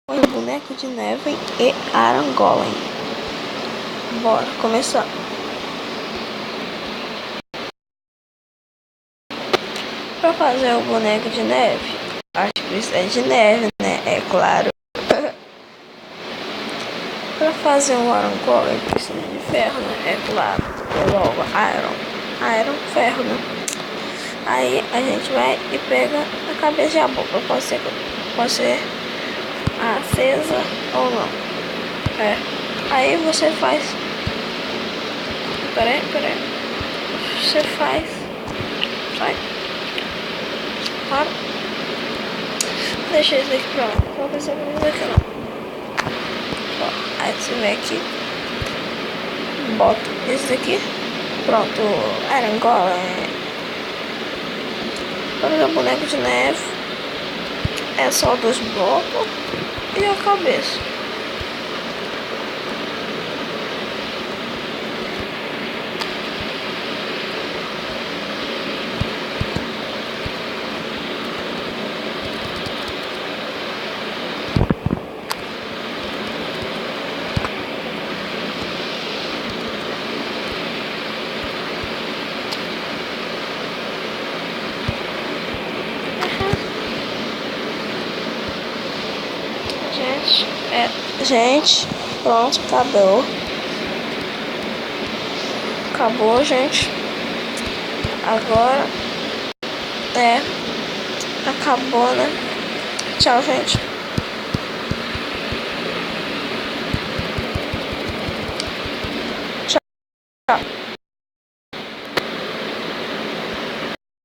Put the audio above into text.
Põe boneco de neve e Arangolem. Bora começar. Para fazer o boneco de neve, acho que precisa de neve, né? É claro. Para fazer um Arangolem precisa de ferro, né? É claro. Logo, Iron, ferro, né? Aí a gente vai e pega a cabeça e a boca. Pode ser acesa ou não. Aí você faz. Peraí. Você faz. Sai. Para. Deixa isso aqui pra lá. Não vou pensar isso aqui não. Ó, aí você vem aqui. Bota esse aqui. Pronto. Arangolem. Para o boneco de neve. É só 2 blocos. E a cabeça. Gente, pronto, acabou, gente. Agora acabou, né? Tchau, gente.